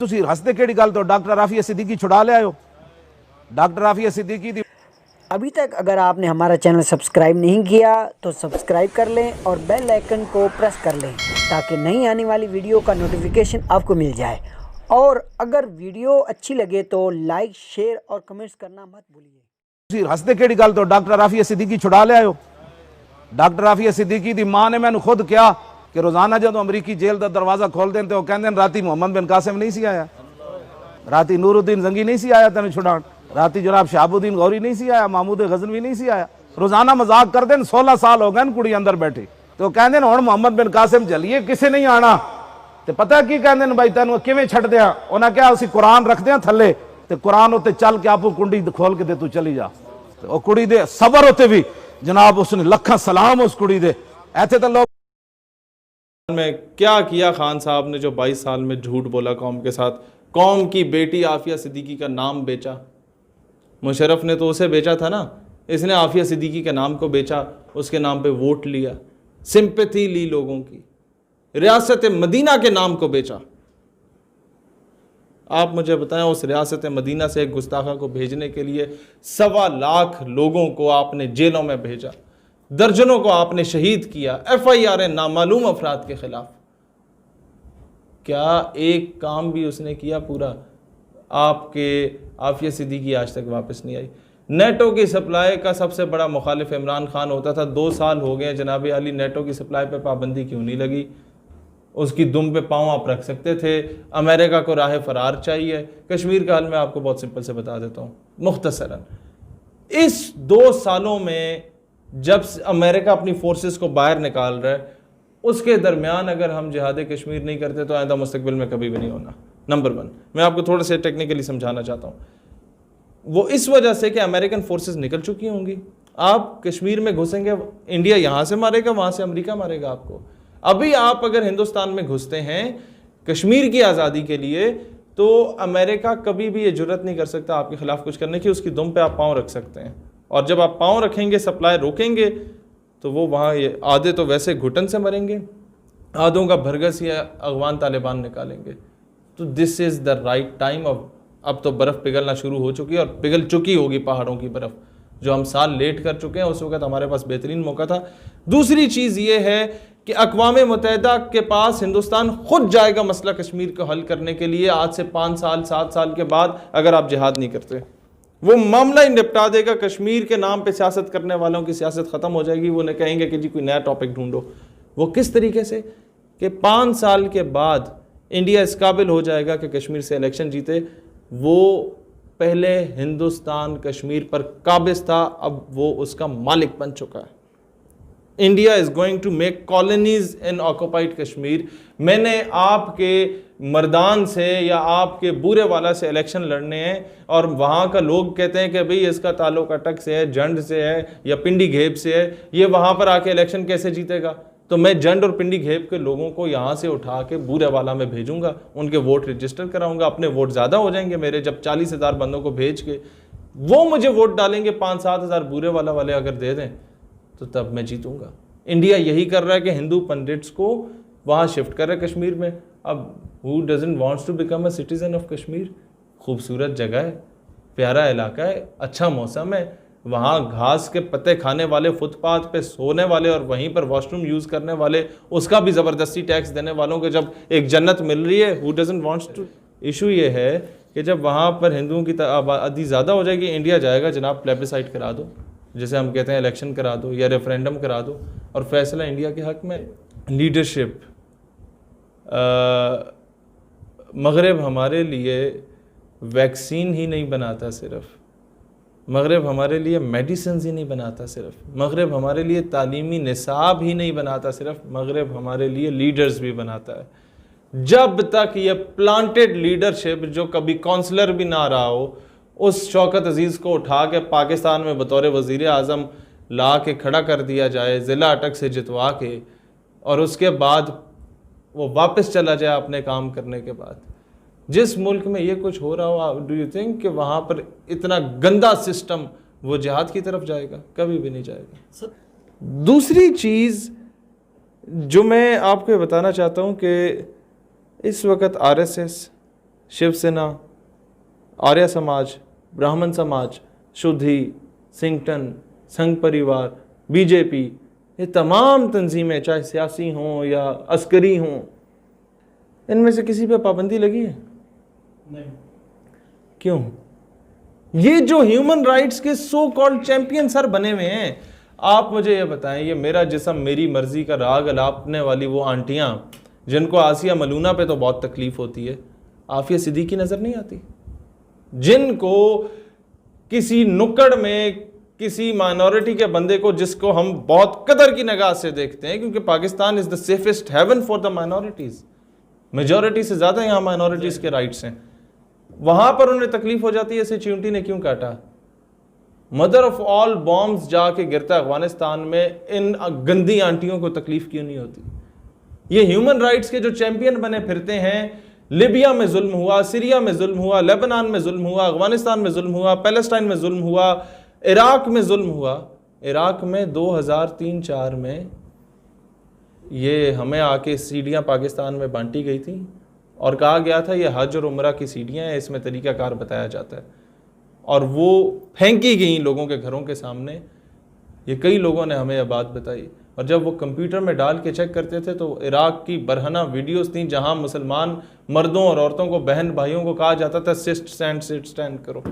ਤੁਸੀਂ ਹੱਸਦੇ ਕਿਹੜੀ ਗੱਲ ਤੋਂ डॉक्टर आफिया सिद्दीकी छुड़ा ले आयो। डॉक्टर आफिया सिद्दीकी दी अभी तक अगर आपने हमारा चैनल सब्सक्राइब नहीं किया तो सब्सक्राइब कर लें और बेल आइकन को प्रेस कर लें ताकि नई आने वाली वीडियो का नोटिफिकेशन आपको मिल जाए। और अगर वीडियो अच्छी लगे तो लाइक शेयर और कमेंट्स करना मत भूलिए। ਤੁਸੀਂ ਹੱਸਦੇ ਕਿਹੜੀ ਗੱਲ ਤੋਂ डॉक्टर आफिया सिद्दीकी छुड़ा ले आयो। डॉक्टर आफिया सिद्दीकी दी मां ने मैंने खुद कहा कि रोजाना जो अमरीकी जेल का दरवाजा खोल दें तो कहते राती मोहम्मद बिन कासिम नहीं सी आया, राती नूरुद्दीन जंगी नहीं सी आया तेन छुड़ान, राती जनाब शहाबुद्दीन गौरी नहीं सी आया, महमूद गजनवी नहीं सी आया। रोजाना मजाक कर दें 16 साल हो गए कुड़ी अंदर बैठी तो कहते हुण मोहम्मद बिन कासिम चलिए किसी नहीं आना। तो पता की कहते भाई तेन किवें छड्ड दिया, उन्हें कहा असीं कुरान रखते हैं थले ते कुरान उत्ते चल के आपू कुंडी खोल के दे तू चली जा। तो कुड़ी दे सबर उत्ते भी जनाब उसने लखा सलाम उस कुड़ी दे। ऐसे तो लोग में क्या किया खान साहब ने जो 22 साल में झूठ बोला कौम के साथ, कौम की बेटी आफिया सिद्दीकी का नाम बेचा। मुशर्रफ ने तो उसे बेचा था ना, इसने आफिया सिद्दीकी के नाम को बेचा, उसके नाम पे वोट लिया, सिंपैथी ली लोगों की, रियासत मदीना के नाम को बेचा। आप मुझे बताएं उस रियासत मदीना से एक गुस्ताखा को भेजने के लिए 1.25 लाख लोगों को आपने जेलों में भेजा, दर्जनों को आपने शहीद किया, FIR नामालूम अफराद के खिलाफ। क्या एक काम भी उसने किया पूरा? आपके आफिया सिद्दीकी आज तक वापस नहीं आई। नेटो की सप्लाई का सबसे बड़ा मुखालिफ इमरान खान होता था, 2 साल हो गए जनाब अली, नेटो की सप्लाई पे पाबंदी क्यों नहीं लगी? उसकी दुम पे पाँव आप रख सकते थे। अमेरिका को राह फरार चाहिए। कश्मीर का हाल मैं आपको बहुत सिंपल से बता देता हूँ मुख्तसरन। इस 2 सालों में जब अमेरिका अपनी फोर्सेस को बाहर निकाल रहा है, उसके दरमियान अगर हम जिहाद कश्मीर नहीं करते तो आइंदा मुस्तकबिल में कभी भी नहीं होना। नंबर 1 मैं आपको थोड़ा सा टेक्निकली समझाना चाहता हूँ। वो इस वजह से कि अमेरिकन फोर्सेस निकल चुकी होंगी। आप कश्मीर में घुसेंगे, इंडिया यहाँ से मारेगा, वहाँ से अमेरिका मारेगा आपको। अभी आप अगर हिंदुस्तान में घुसते हैं कश्मीर की आज़ादी के लिए तो अमेरिका कभी भी ये जुर्रत नहीं कर सकता आपके खिलाफ कुछ करने की। उसकी दुम पे आप पाँव रख सकते हैं, और जब आप पाँव रखेंगे, सप्लाई रोकेंगे, तो वो वहाँ ये आधे तो वैसे घुटन से मरेंगे, आधों का भरगस या अगवान तालिबान निकालेंगे। तो this is the right time. अब तो बर्फ़ पिघलना शुरू हो चुकी है और पिघल चुकी होगी पहाड़ों की बर्फ़, जो हम साल लेट कर चुके हैं। उस वक्त हमारे पास बेहतरीन मौका था। दूसरी चीज़ ये है कि अक़वाम मुत्तहिदा के पास हिंदुस्तान खुद जाएगा मसला कश्मीर को हल करने के लिए। आज से 5 साल 7 साल के बाद अगर आप जिहाद नहीं करते, वो मामला ही निपटा देगा। कश्मीर के नाम पे सियासत करने वालों की सियासत ख़त्म हो जाएगी। वो न कहेंगे कि जी कोई नया टॉपिक ढूंढो। वो किस तरीके से कि 5 साल के बाद इंडिया इस काबिल हो जाएगा कि कश्मीर से इलेक्शन जीते। वो पहले हिंदुस्तान कश्मीर पर काबिज था, अब वो उसका मालिक बन चुका है। India is going to make colonies in occupied Kashmir. मैंने आपके मर्दान से या आपके बूरे वाला से इलेक्शन लड़ने हैं, और वहाँ का लोग कहते हैं कि भाई इसका ताल्लुक अटक से है, जंड से है या पिंडी घेब से है, ये वहाँ पर आके इलेक्शन कैसे जीतेगा? तो मैं जंड और पिंडी घेब के लोगों को यहाँ से उठा के बूरे वाला में भेजूंगा, उनके वोट रजिस्टर कराऊंगा। अपने वोट ज़्यादा हो जाएंगे मेरे, जब 40,000 बंदों को भेज के वो मुझे वोट डालेंगे, 5-7 हज़ार बूरे वाला वाले अगर दे दें तो तब मैं जीतूंगा। इंडिया यही कर रहा है कि हिंदू पंडिट्स को वहाँ शिफ्ट कर रहा है कश्मीर में। अब who doesn't wants to become a citizen of Kashmir? खूबसूरत जगह है, प्यारा इलाका है, अच्छा मौसम है, वहाँ घास के पत्ते खाने वाले, फुटपाथ पे सोने वाले और वहीं पर वॉशरूम यूज़ करने वाले, उसका भी ज़बरदस्ती टैक्स देने वालों को जब एक जन्नत मिल रही है, who doesn't wants to. Issue ये है कि जब वहाँ पर हिंदुओं की आबादी ज़्यादा हो जाएगी, इंडिया जाएगा जनाब प्लेबिसाइट करा दो, जैसे हम कहते हैं इलेक्शन करा दो या रेफरेंडम करा दो, और फैसला इंडिया के हक़ में। लीडरशिप मगरब हमारे लिए वैक्सीन ही नहीं बनाता, सिर्फ मगरब हमारे लिए मेडिसिन ही नहीं बनाता, सिर्फ मगरब हमारे लिए तालीमी निसाब ही नहीं बनाता, सिर्फ मगरब हमारे लिए लीडर्स भी बनाता है। जब तक ये प्लांटेड लीडरशिप, जो कभी काउंसलर भी ना रहा हो, उस शौकत अजीज़ को उठा के पाकिस्तान में बतौर वज़ीर आज़म ला के खड़ा कर दिया जाए, ज़िला अटक से जितवा के, और उसके बाद वो वापस चला जाए अपने काम करने के बाद। जिस मुल्क में ये कुछ हो रहा हो, डू यू थिंक कि वहाँ पर इतना गंदा सिस्टम वो जिहाद की तरफ जाएगा? कभी भी नहीं जाएगा। दूसरी चीज़ जो मैं आपको बताना चाहता हूँ कि इस वक्त RSS शिवसेना, आर्य समाज, ब्राह्मण समाज, शुद्धि, सिंगटन, संघ परिवार, बीजेपी, ये तमाम तंजीमें चाहे सियासी हों या अस्करी हों, इनमें से किसी पे पाबंदी लगी है? नहीं। क्यों? ये जो ह्यूमन राइट्स के सो कॉल्ड चैंपियन सर बने हुए हैं, आप मुझे ये बताएं, ये मेरा जिस्म मेरी मर्जी का राग अलापने वाली वो आंटियां जिनको आसिया मलूना पे तो बहुत तकलीफ होती है, आफिया सिद्दीकी नजर नहीं आती? जिनको किसी नुक्कड़ में किसी माइनॉरिटी के बंदे को, जिसको हम बहुत कदर की निगाह से देखते हैं, क्योंकि Pakistan is the safest haven for the minorities, majority से ज्यादा यहाँ माइनॉरिटीज के राइट्स हैं, वहां पर उन्हें तकलीफ हो जाती है, इसे चींटी ने क्यों काटा? मदर ऑफ ऑल बॉम्ब्स जाके गिरता अफगानिस्तान में, इन गंदी आंटियों को तकलीफ क्यों नहीं होती? ये ह्यूमन राइट्स के जो चैंपियन बने फिरते हैं, लिबिया में जुल्म हुआ, सीरिया में जुल्म हुआ, लेबनान में जुल्म हुआ, अफगानिस्तान में जुल्म हुआ, पैलेस्टाइन में जुल्म हुआ, इराक में जुल्म हुआ। इराक में 2003-04 में ये हमें आके सीढ़ियाँ पाकिस्तान में बांटी गई थी और कहा गया था ये हज और उम्रा की सीढ़ियाँ हैं, इसमें तरीक़ाकार बताया जाता है, और वो फेंकी गई लोगों के घरों के सामने। ये कई लोगों ने हमें यह बात बताई, और जब वो कंप्यूटर में डाल के चेक करते थे तो इराक की बरहना वीडियोस थी जहां मुसलमान मर्दों और औरतों को, बहन भाइयों को कहा जाता था सिट स्टैंड करो,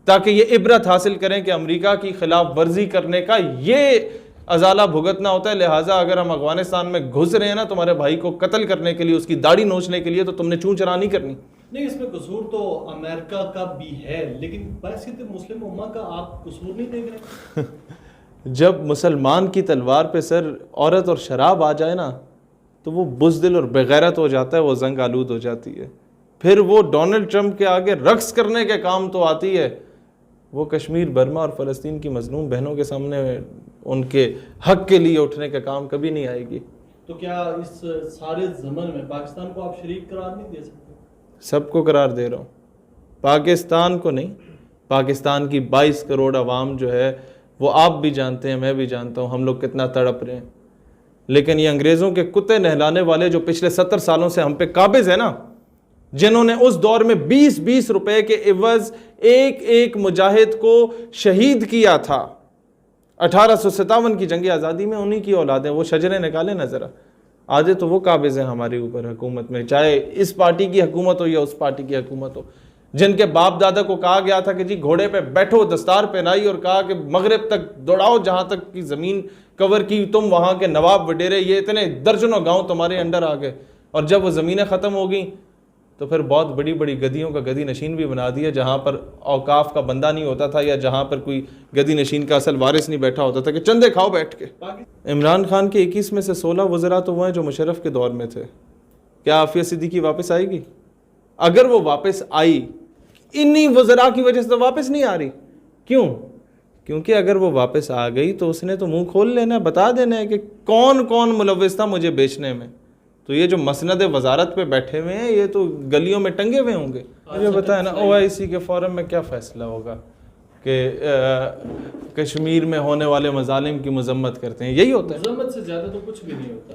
ताकि ये इबरत हासिल करें कि अमेरिका की खिलाफ वर्जी करने का ये अजाला भुगतना होता है। लिहाजा अगर हम अफगानिस्तान में घुस रहे हैं ना तुम्हारे भाई को कत्ल करने के लिए, उसकी दाढ़ी नोचने के लिए, तो तुमने चूं चरा नहीं करनी। नहीं, इसमें कसूर तो अमेरिका का भी है, लेकिन बहसीत मुस्लिम उम्मा का आप कसूर नहीं देख रहे। जब मुसलमान की तलवार पे सर औरत और शराब आ जाए ना, तो वो बुज़दिल और बेगैरत हो जाता है, वो जंग आलूद हो जाती है। फिर वो डोनाल्ड ट्रंप के आगे रक्स करने के काम तो आती है, वो कश्मीर, बर्मा और फ़लस्तीन की मजलूम बहनों के सामने उनके हक के लिए उठने का काम कभी नहीं आएगी। तो क्या इस सारे ज़मन में पाकिस्तान को आप शरीक करार नहीं दे सकते? सबको करार दे रहा हूँ, पाकिस्तान को नहीं। पाकिस्तान की 22 करोड़ आवाम जो है वो आप भी जानते हैं, मैं भी जानता हूँ, हम लोग कितना तड़प रहे हैं। लेकिन ये अंग्रेज़ों के कुत्ते नहलाने वाले जो पिछले 70 सालों से हम पे काबिज़ है ना, जिन्होंने उस दौर में 20-20 रुपए के इवज़ एक एक मुजाहिद को शहीद किया था 1857 की जंग आज़ादी में, उन्हीं की औलादें, वो शजरे निकाले ना ज़रा। आधे तो वो काबिज़ हैं हमारे ऊपर हुकूमत में, चाहे इस पार्टी की हुकूमत हो या उस पार्टी की हुकूमत हो, जिनके बाप दादा को कहा गया था कि जी घोड़े पे बैठो, दस्तार पहनाई और कहा कि मगरिब तक दौड़ाओ, जहाँ तक की ज़मीन कवर की, तुम वहाँ के नवाब वडेरे, ये इतने दर्जनों गांव तुम्हारे अंडर आ गए। और जब वो ज़मीनें ख़त्म हो गई तो फिर बहुत बड़ी बड़ी गदियों का गदी नशीन भी बना दिया, जहाँ पर औकाफ का बंदा नहीं होता था या जहाँ पर कोई गदी नशीन का असल वारिस नहीं बैठा होता था कि चंदे खाओ बैठ के। इमरान खान के 21 में से 16 वज़रा तो वो हैं जो मुशर्रफ के दौर में थे। क्या आफिया सिद्दीकी वापस आएगी? अगर वो वापस आई, इन्हीं वज़रा की वजह से तो वापस नहीं आ रही। क्यों? क्योंकि अगर वो वापस आ गई तो उसने तो मुंह खोल लेना है, बता देना है कि कौन कौन मुलव्विस था मुझे बेचने में। तो ये जो मसनद वजारत पे बैठे हुए हैं, ये तो गलियों में टंगे हुए होंगे। मुझे बताया ना OIC के फोरम में क्या फ़ैसला होगा कि कश्मीर में होने वाले मजालिम की मजम्मत करते हैं, यही होता है। मजम्मत से ज़्यादा तो कुछ भी नहीं होता।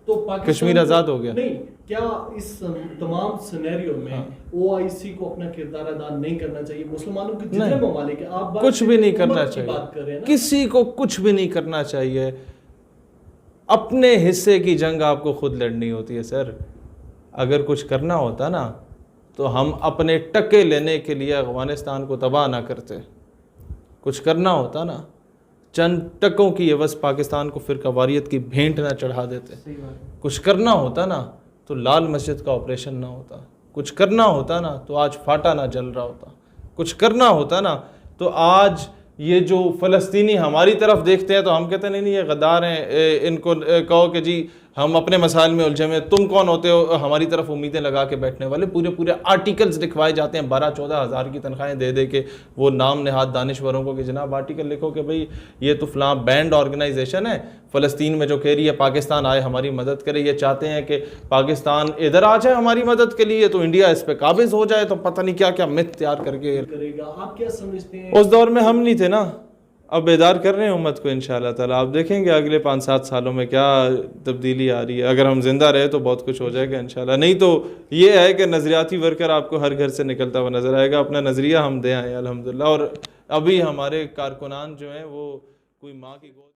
तो कश्मीर आज़ाद हो गया। नहीं, क्या इस तमाम सिनेरियो में OIC को अपना किरदार अदा नहीं करना चाहिए? मुसलमानों के जितने ममालिक हैं, आप कुछ भी नहीं करना चाहिए, बात कर रहे हैं ना? किसी को कुछ भी नहीं करना चाहिए। अपने हिस्से की जंग आपको खुद लड़नी होती है सर। अगर कुछ करना होता ना तो हम अपने टके लेने के लिए अफगानिस्तान को तबाह ना करते। कुछ करना होता ना, चंद टकों की एवज़ पाकिस्तान को फिर वारियत की भेंट ना चढ़ा देते। कुछ करना होता ना तो लाल मस्जिद का ऑपरेशन ना होता। कुछ करना होता ना तो आज फाटा ना जल रहा होता। कुछ करना होता ना तो आज ये जो फ़लस्तीनी हमारी तरफ देखते हैं तो हम कहते नहीं ये गद्दार हैं, इनको कहो कि जी हम अपने मसाइल में उलझे हुए, तुम कौन होते हो हमारी तरफ उम्मीदें लगा के बैठने वाले। पूरे पूरे आर्टिकल्स लिखवाए जाते हैं 12-14 हज़ार की तनख्वाहें दे के वो नाम नहाद दानिश्वरों को कि जनाब आर्टिकल लिखो कि भाई ये तो फ़लाँ बैंड ऑर्गेनाइजेशन है फ़लस्तीन में जो कह रही है पाकिस्तान आए हमारी मदद करे। ये चाहते हैं कि पाकिस्तान इधर आ जाए हमारी मदद के लिए तो इंडिया इस पर काबिज़ हो जाए, तो पता नहीं क्या क्या मिथ तैयार करके करेगा। आप क्या समझते हैं? उस दौर में हम नहीं थे ना, अब बेदार कर रहे हैं उम्मत को इंशाल्लाह ताला। आप देखेंगे अगले 5-7 सालों में क्या तब्दीली आ रही है। अगर हम जिंदा रहे तो बहुत कुछ हो जाएगा इंशाल्लाह, नहीं तो ये है कि नज़रियाती वर्कर आपको हर घर से निकलता हुआ नज़र आएगा। अपना नज़रिया हम दे आए अल्हम्दुलिल्लाह। और अभी हमारे कारकुनान जो हैं वो कोई माँ की गोद